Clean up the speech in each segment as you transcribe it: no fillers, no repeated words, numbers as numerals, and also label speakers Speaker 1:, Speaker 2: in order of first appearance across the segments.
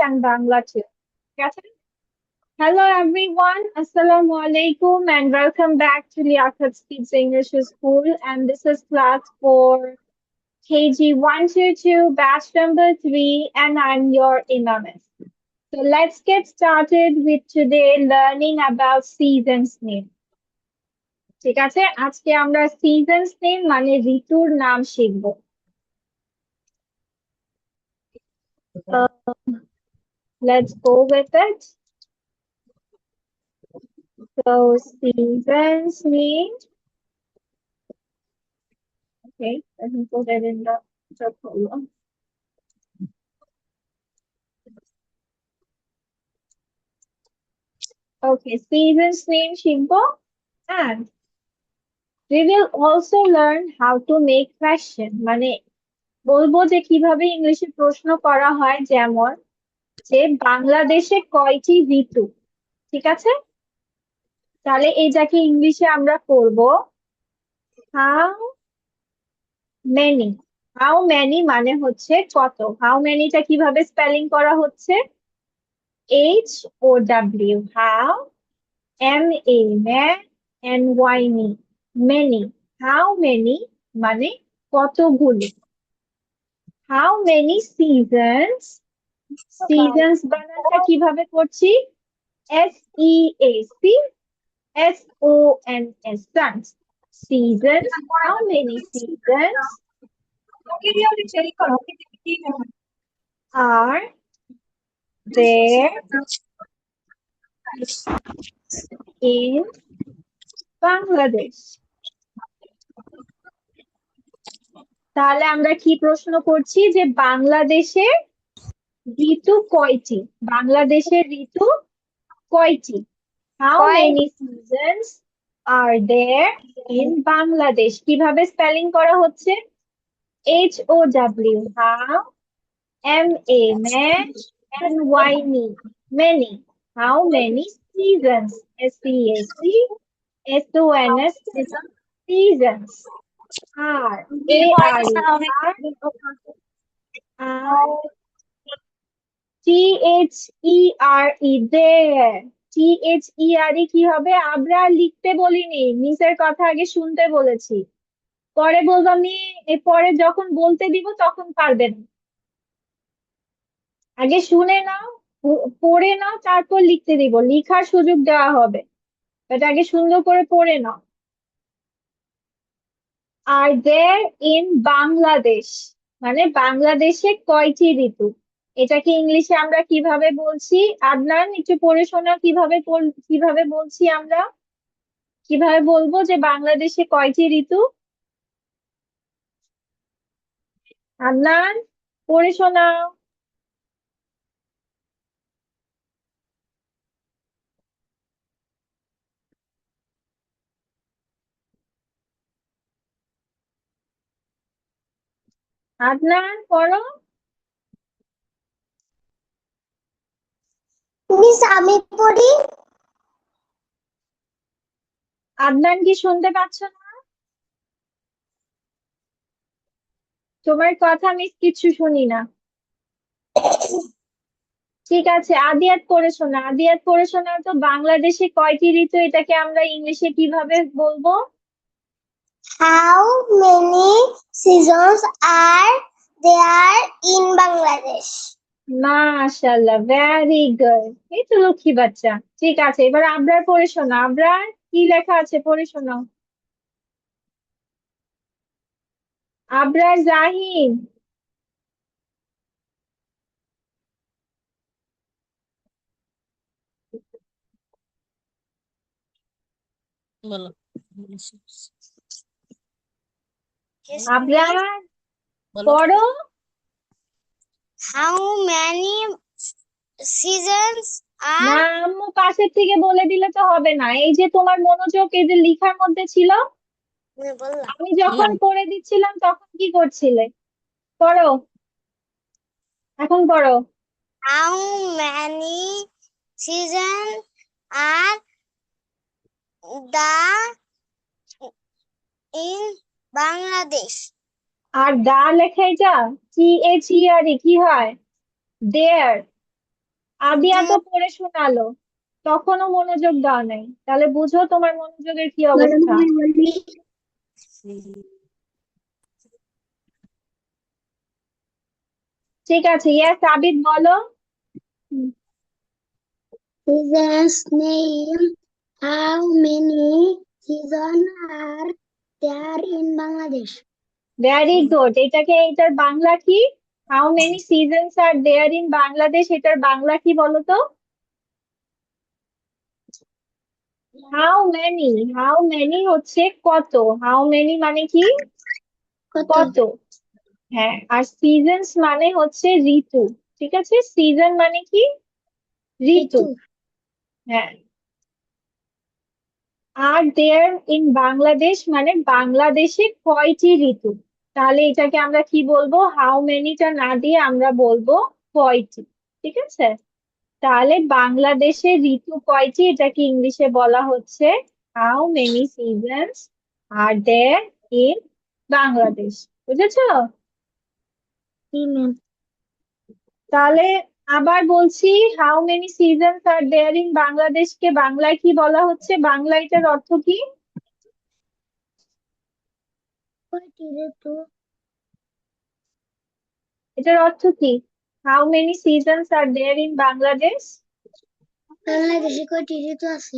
Speaker 1: and Bangla too. Got it? Hello everyone, Assalamu alaikum and welcome back to Liaquat Speaks English School, and this is class for KG 122 batch number 3, and I'm your Imamis. So let's get started with today learning about seasons name. ঠিক আছে, আজকে আমরা seasons name মানে ঋতুর নাম শিখব। Let's go with it. So seasons mean, okay, let me put it in the column. Okay, seasons name শিখব, and we will also learn how to make question, মানে বলবো যে কিভাবে ইংলিশে প্রশ্ন করা হয়, যেমন যে বাংলাদেশে কয়টি ঋতু, ঠিক আছে? তাহলে এইটাকে ইংলিশে আমরা করব হাউ মেনি। হাউ মেনি মানে হচ্ছে কত। হাউ মেনিটা কিভাবে স্পেলিং করা হচ্ছে? HOW, how, MA, man, NY, many. How many মানে কতগুলো। হাউ মেনি সিজনস, সিজনস বানানটা কিভাবে করছি? SEASONS, sons. Seasons, how many seasons are there in Bangladesh? তাহলে আমরা কি প্রশ্ন করছি, যে বাংলাদেশে ঋতু কয়টি? বাংলাদেশের ঋতু কয়টি? How many seasons are there in Bangladesh? কিভাবে স্পেলিং করা হচ্ছে? HOW, how, MA, man, NY, many. How many seasons? SEASONS, seasons. Are, THERE, there. THERE কি হবে? আমরা লিখতে বলিনি, মিসের কথা আগে শুনতে বলেছি। পরে বলবো আমি, পরে যখন বলতে দিব তখন পারবে না। আগে শুনে নাও, পড়ে নাও, তারপর লিখতে দিব, লিখার সুযোগ দেওয়া হবে। এটা আগে সুন্দর করে পড়ে নাও। আর দেয়ার ইন বাংলাদেশ মানে বাংলাদেশে কয়টি ঋতু? এটাকে ইংলিশে আমরা কিভাবে বলছি? আদনান একটু পড়ে শোনা, কিভাবে বলছি আমরা? কিভাবে বলবো যে বাংলাদেশে কয়টি ঋতু? আদনান, পড়ে শোনাও। আদনান পড়ো।
Speaker 2: মিস আমি পড়ি।
Speaker 1: আদনান কি শুনতে পাচ্ছ না? তোমার কথা আমি কিছু শুনি না। ঠিক আছে, আদিয়াত পড়ে শোনা। আদিয়াত পড়ে শোনা তো, বাংলাদেশে কয়টি ঋতু, এটাকে আমরা ইংলিশে কিভাবে বলবো?
Speaker 2: How many seasons are there in Bangladesh?
Speaker 1: মাশাআল্লাহ, ভেরি গুড। এই তো লক্ষ্মী বাচ্চা। ঠিক আছে, এবার আবরার পড়ে শোনা। আবরার কি লেখা আছে পড়ে শোনাও। আবরার জাহিদ।
Speaker 3: বলো।
Speaker 1: আবরার
Speaker 3: বলো।
Speaker 1: পড়ো।
Speaker 2: How many seasons
Speaker 1: না,
Speaker 2: are
Speaker 1: আম্মু পাশের থেকে বলে দিলে তো হবে না। এই যে তোমার মনোযোগ এই যে লিখার মধ্যে ছিল,
Speaker 2: বললাম?
Speaker 1: আমি যখন পড়ে দিচ্ছিলাম তখন কি করছিলে? পড়ো, এখন পড়ো।
Speaker 2: How many seasons are there in Bangladesh?
Speaker 1: আর দা লেখাই যা, THERE কি হয়? দেয়ার। আদিয়া তো পড়ে শোনালো, তখনও মনোযোগ দাও নাই, তাহলে বুঝো তোমার মনোযোগের কি অবস্থা। ঠিক আছে, ইয়েস আবিদ বলো।
Speaker 2: Seasons name. How many seasons are there in Bangladesh?
Speaker 1: Very good, এটার বাংলা কি? How many seasons are there in Bangladesh, এটার বাংলা কি বলো তো? হাউ মেনি হচ্ছে কত, হাউ মেনি মানে কি? কত। হ্যাঁ, আর সিজনস মানে হচ্ছে ঋতু। ঠিক আছে, সিজন মানে কি? ঋতু। হ্যাঁ, আর দেয়ার ইন বাংলাদেশ মানে বাংলাদেশে কয়টি ঋতু। তাহলে এটাকে আমরা কি বলবো? হাউ মেনিটা না দিয়ে আমরা বলবো কয়টি। ঠিক আছে, তাহলে বাংলাদেশে ঋতু কয়টি এটাকে ইংলিশে বলা হচ্ছে how many seasons are there in Bangladesh. বুঝেছো? তাহলে আবার বলছি, how many seasons are there in বাংলাদেশকে বাংলায় কি বলা হচ্ছে? বাংলা এটার অর্থ কি? এটার অর্থ কি? How many seasons are there in Bangladesh.
Speaker 2: বাংলাদেশে কয়টি ঋতু আছে?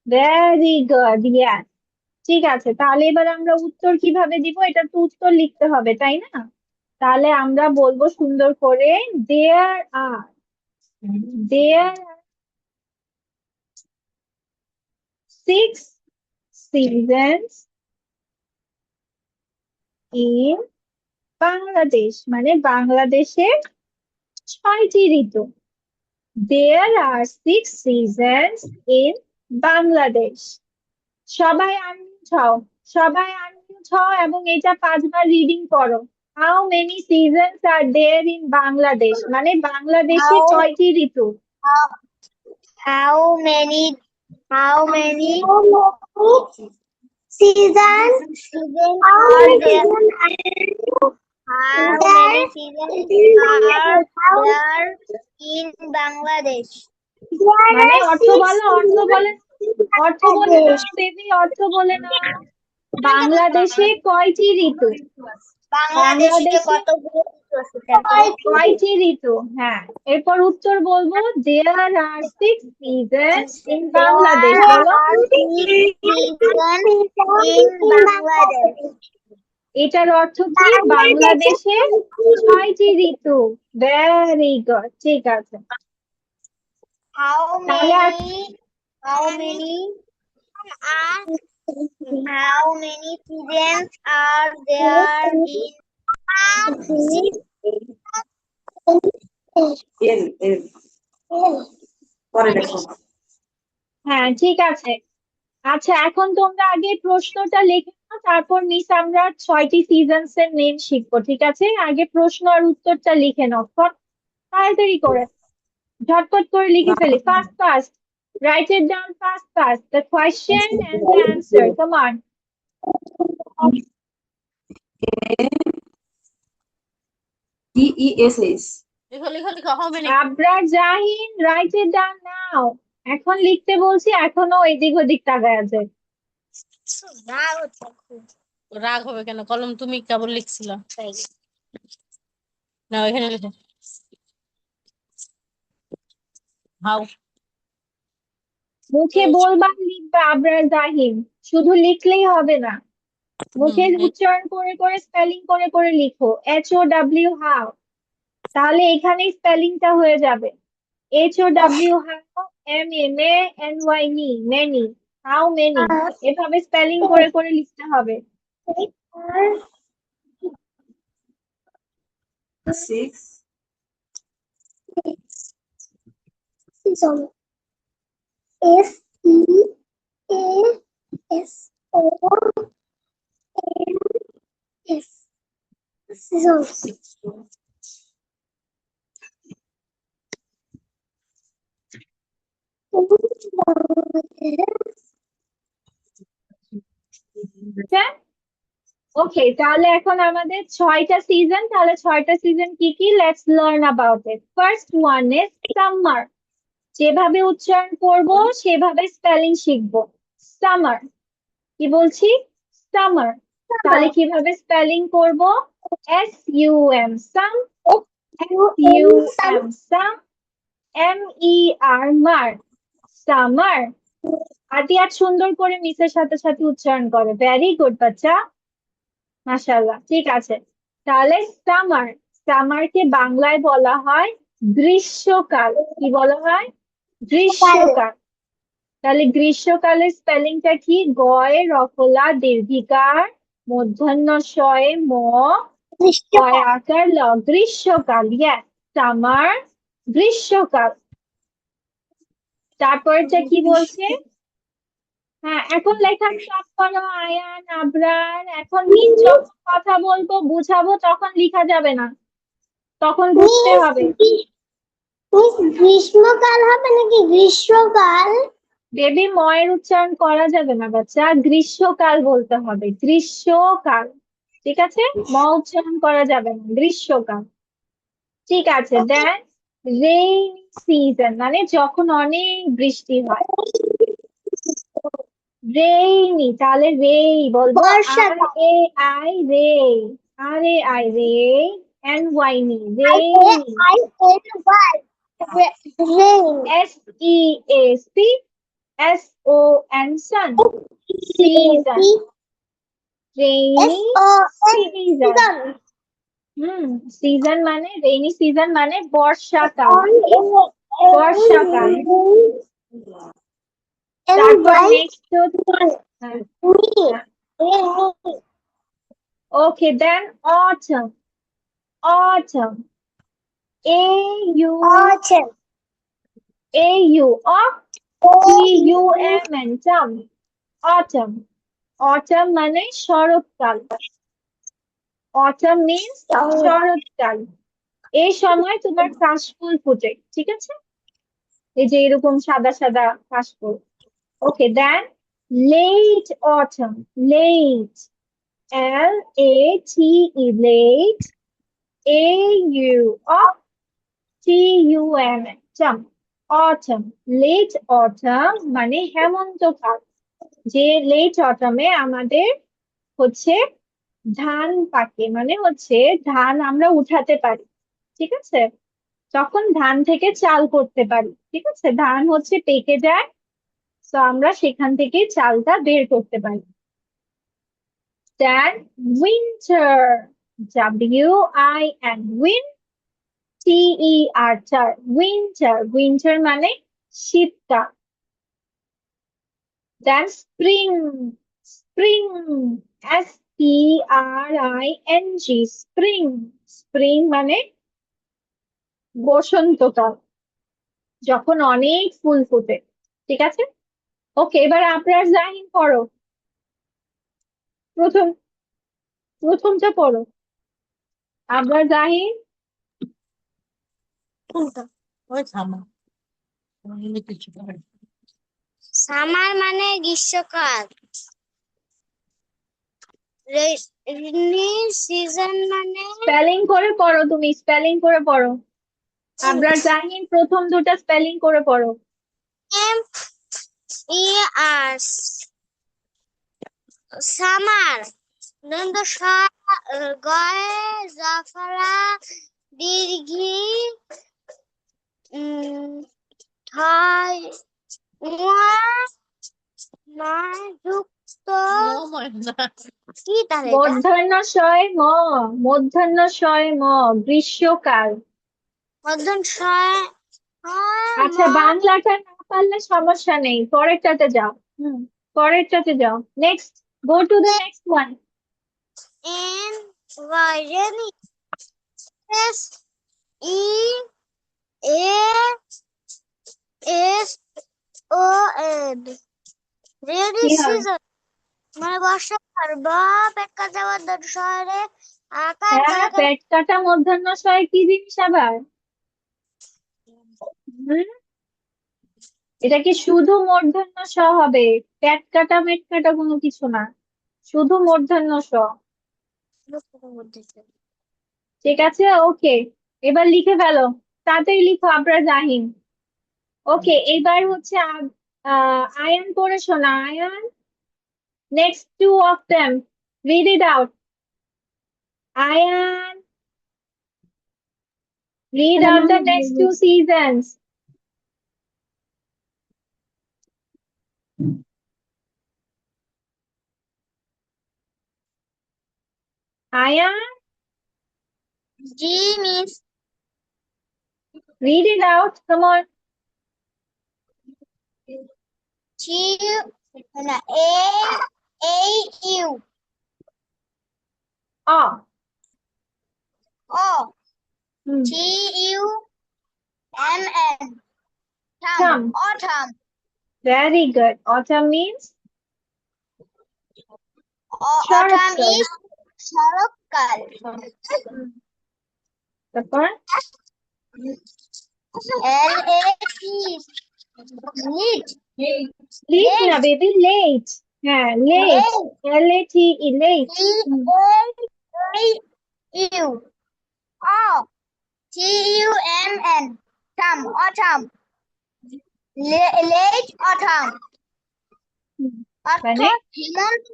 Speaker 1: Very good, yes. ঠিক আছে, তাহলে এবার আমরা উত্তর কিভাবে দিব? এটা তো উত্তর লিখতে হবে, তাই না? তাহলে আমরা বলবো সুন্দর করে, there are there six seasons in Bangladesh, মানে বাংলাদেশে 6টি ঋতু। There are six seasons in Bangladesh. সবাই আনমিউট হও, সবাই আনমিউট হও এবং এটা 5বার রিডিং করো। How many seasons are there in Bangladesh, মানে বাংলাদেশে
Speaker 2: How
Speaker 1: কয়টি ঋতু?
Speaker 2: how many seasons are there? How many seasons are there in Bangladesh?
Speaker 1: মানে অর্থ বলো, অর্থ বলে, অর্থ বলে নাও বেবি, অর্থ বলে নাও। বাংলাদেশে কয়টি ঋতু?
Speaker 2: বাংলাদেশে কতগুলো ঋতু আছে?
Speaker 1: কয়টি ঋতু? হ্যাঁ, এরপর উত্তর বলবো, দেয়ার are six seasons in Bangladesh, বলো।
Speaker 2: in Bangladesh.
Speaker 1: এটার অর্থ কি? বাংলাদেশে 6টি ঋতু। ভেরি গুড, ঠিক আছে।
Speaker 2: How
Speaker 1: তাহলে আর
Speaker 2: many how many how many seasons are there in
Speaker 1: হ্যাঁ, ঠিক আছে। আচ্ছা, এখন তোমরা আগে প্রশ্নটা লিখে নাও, তারপর মিস আমরা 6টি সিজনস এর নেম শিখবো। ঠিক আছে, আগে প্রশ্ন আর উত্তরটা লিখে নাও, তাড়াতাড়ি করে, ঝটপট করে লিখে ফেলি, fast fast. Write it down fast fast, the question and the answer, come on.
Speaker 4: DESS.
Speaker 3: লিখো লিখো লিখো, how many.
Speaker 1: Abrar Jahin, right it down now. এখন লিখতে বলছি, এখনো এদিক ওদিক তাকায় আছে।
Speaker 3: রাগ হবে কেন, কলম তুমি কেবল লিখছিলা। না, এখানে লিখো হাউ।
Speaker 1: মুখে বলবা লিখবা আবরার জাহিন, শুধু লিখলেই হবে না, মুখে উচ্চারণ করে করে স্পেলিং করে করে লিখো। HOW হাউ, তাহলে এখানেই স্পেলিংটা হয়ে যাবে। HOW how, MANY many, how many, এভাবে স্পেলিং করে করে লিখতে হবে।
Speaker 4: 6
Speaker 2: Seasons.
Speaker 1: হ্যাঁ, ওকে, তাহলে এখন আমাদের 6টা সিজন, তাহলে 6টা সিজন কি কি, let's learn about it. First one is summer. যেভাবে উচ্চারণ করব সেভাবে স্পেলিং শিখবো। সামার, কি বলছি? সামার। তাহলে কিভাবে স্পেলিং করব? SUM, সাম। SUM, সাম। MER, মার। সামার। আতিয়াত সুন্দর করে মিসের সাথে সাথে উচ্চারণ করে, ভেরি গুড বাচ্চা, মাশাআল্লাহ। ঠিক আছে, তাহলে সামার, সামারকে বাংলায় বলা হয় গ্রীষ্মকাল। কি বলা হয়? গ্রীষ্মকাল। তাহলে গ্রীষ্মকালের স্পেলিংটা কি? গয়ে রফলা দীর্ঘিকার মূর্ধন্য শয়ে ম কয় আকার ল, গ্রীষ্মকাল। ইয়েস, সামার, গ্রীষ্মকাল। তারপরটা কি বলছে? হ্যাঁ, এখন লেখা স্টপ করো আয়ান, আবরার। এখন মিস যখন কথা বলবো বুঝাবো তখন লিখা যাবে না, তখন বুঝতে হবে।
Speaker 2: গ্রীষ্মকাল হবে নাকি গ্রীষ্মকাল?
Speaker 1: বেবি ময়ের উচ্চারণ করা যাবে না বাচ্চা, গ্রীষ্মকাল বলতে হবে, গ্রীষ্মকাল। ঠিক আছে, ম উচ্চারণ করা যাবে না, গ্রীষ্মকাল। ঠিক আছে, দেন রেইন সিজন মানে যখন অনেক বৃষ্টি হয়। রেইনি, তাহলে রেই বলবো, আর
Speaker 2: বর্ষাকাল।
Speaker 1: A I rai, R A I rai, N Y ny, rainy.
Speaker 2: Rain.
Speaker 1: SEASON, son. Season, rainy season.
Speaker 2: S-O-N
Speaker 1: season মানে রেইনি সিজন মানে বর্ষাকাল, বর্ষাকাল। তারপর next okay, then autumn, autumn,
Speaker 2: Autumn.
Speaker 1: AUTUM, tum, autumn. Autumn মানে শরৎকাল, autumn means শরৎকাল। এই সময় তোমার কাশফুল ফোটে, ঠিক আছে, এই যে এরকম সাদা সাদা কাশফুল। Okay, then late autumn, late, LATE, late, AUTUM, tum, autumn. Late autumn মানে হেমন্তকাল, যে লেট অটমে আমাদের হচ্ছে ধান পাকে, মানে হচ্ছে ধান আমরা উঠাতে পারি, ঠিক আছে, তখন ধান থেকে চাল করতে পারি, ঠিক আছে, ধান হচ্ছে পেকে যায়, তো আমরা সেখান থেকে চালটা বের করতে পারি। Then winter, WIN, win, TER, winter, winter মানে শীতকাল। Then spring, spring, SPRING, spring, spring মানে বসন্তকাল, যখন অনেক ফুল ফোটে, ঠিক আছে। ওকে, এবার আপনার জাহিন পড়ো, প্রথম, প্রথমটা পড়ো, আপনার জাহিন।
Speaker 3: ওই থামো, আমি কিছু করে
Speaker 2: সামার মানে গ্রীষ্মকাল। রেইনি সিজন মানে
Speaker 1: স্পেলিং করে পড়ো, তুমি স্পেলিং করে পড়ো, আপনার জাহিন প্রথম দুটা স্পেলিং করে পড়ো।
Speaker 2: MER, summer. দন্ত গয়ে জাফরা দীর্ঘি হয় যুক্ত।
Speaker 3: ময়না।
Speaker 2: কি তাহলে এটা?
Speaker 1: মধ্যাহ্নশয় ম, মধ্যাহ্নশয় ম, গ্রীষ্মকাল।
Speaker 2: মধ্যম ছয়
Speaker 1: আচ্ছা, বাংলাটা না পারলে সমস্যা নেই, পরেরটাতে যাও। পরেরটাতে যাও, next, go to the next one.
Speaker 2: N Y rainy S E A S O N rainy
Speaker 1: কি হয়?
Speaker 2: season মানে বর্ষাকাল বা পেক্কা যাওয়ার শহরে আকার
Speaker 1: হ্যাঁ,
Speaker 2: গায়ে
Speaker 1: পেট কাটা মধ্যাহ্নশয় কি জিনিস আবার? হুম, এটা কি শুধু মূর্ধন্য ষ হবে? পেট কাটা মেট কাটা কোনো কিছু না, শুধু মূর্ধন্য ষ। ঠিক আছে, ওকে। এবার লিখে ফেলো, তাড়াতাড়ি লিখো আবরার জাহিন। ওকে, এবার হচ্ছে আয়ান পড়ে শোনা। Ayan, next two of them, read it out. Ayan, read out the next two seasons. Ayan,
Speaker 2: জি miss.
Speaker 1: read it out. Come on.
Speaker 2: জি না, এ এই U
Speaker 1: Oh,
Speaker 2: oh
Speaker 1: hmm.
Speaker 2: T U M N thumb
Speaker 1: Thumb.
Speaker 2: Autumn
Speaker 1: Very good. Autumn means
Speaker 2: autumn
Speaker 1: শরৎকাল।
Speaker 2: Is শরৎকাল।
Speaker 1: তারপর
Speaker 2: L A T lit
Speaker 1: late না baby, late. হ্যাঁ, late. L-A-T-E, late.
Speaker 2: T A U O T U M N thumb autumn late অথাম
Speaker 1: মানে
Speaker 2: অর্থাৎ হেমন্ত।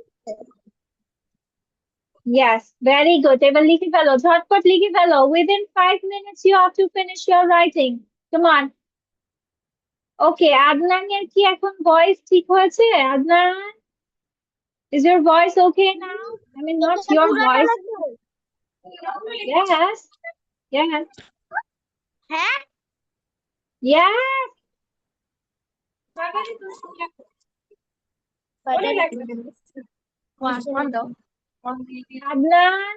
Speaker 1: yes, very good. এবার লিখে ফেলো, ঝটপট লিখে ফেলো। Within 5 minutes you have to finish your writing. Come on. ওকে, আদনানের কি এখন ভয়েস ঠিক হয়েছে? Adnan, is your voice okay now? I mean, not
Speaker 2: এটা
Speaker 1: your
Speaker 2: পুরোটা
Speaker 1: voice.
Speaker 2: লাগবে?
Speaker 1: Yes, yes,
Speaker 2: হ্যাঁ
Speaker 1: yes. আদনান,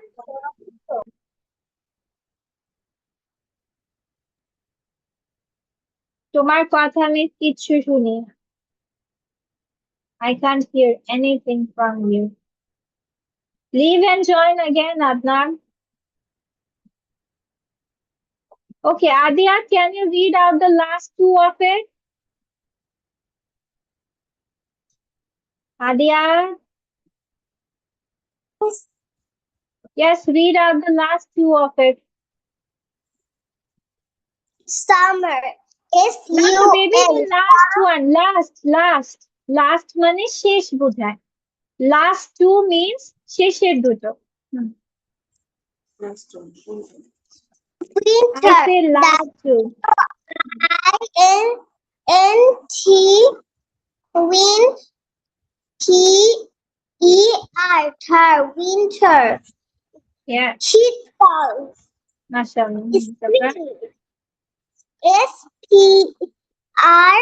Speaker 1: তোমার কথা আমি কিচ্ছু শুনি না। I can't hear anything from you. Leave and join again, Adnan. Okay, Adia, can you read out the last two of it? Adia? Yes, read out the last two of it.
Speaker 2: Summer S
Speaker 1: No,
Speaker 2: U
Speaker 1: baby,
Speaker 2: N
Speaker 1: the last one. Last মানে শেষ বোঝায়। Last two means শেষের দুটো। I
Speaker 2: winter
Speaker 1: say last two.
Speaker 2: I N N T win T E R থার winter
Speaker 1: Yeah,
Speaker 2: শীতকাল
Speaker 1: mashallah.
Speaker 2: Spring S P R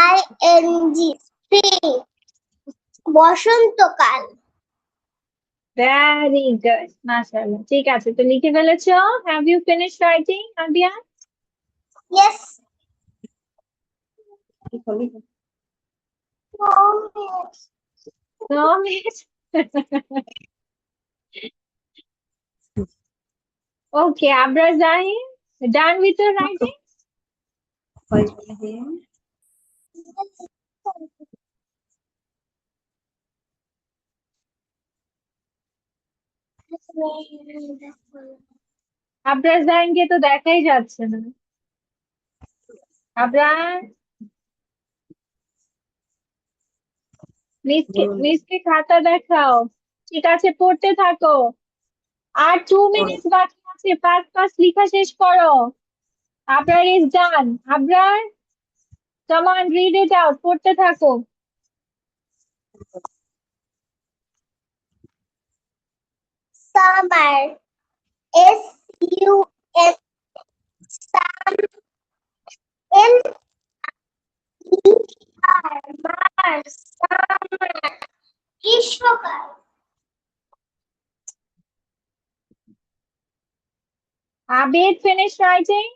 Speaker 2: I N G spring বসন্তকাল।
Speaker 1: Very good. Mashallah. ঠিক আছে, তো লিখে ফেলেছো? Have you finished writing, Adia?
Speaker 2: Yes
Speaker 1: No, miss. Okay, Abra Zahir, done with your writing? Abrar জাহানকে তো দেখাই যাচ্ছে না। আবরার, মিসকে খাতা দেখাও। ঠিক আছে, পড়তে থাকো। আর 2 মিনিট বাকি আছে, পাঁচ লিখা শেষ করো। Abrar is done. Abrar, come on, read it out, পড়তে থাকো।
Speaker 2: Summer S U N sum M E R march summer গ্রীষ্মকাল।
Speaker 1: Abid, finish writing?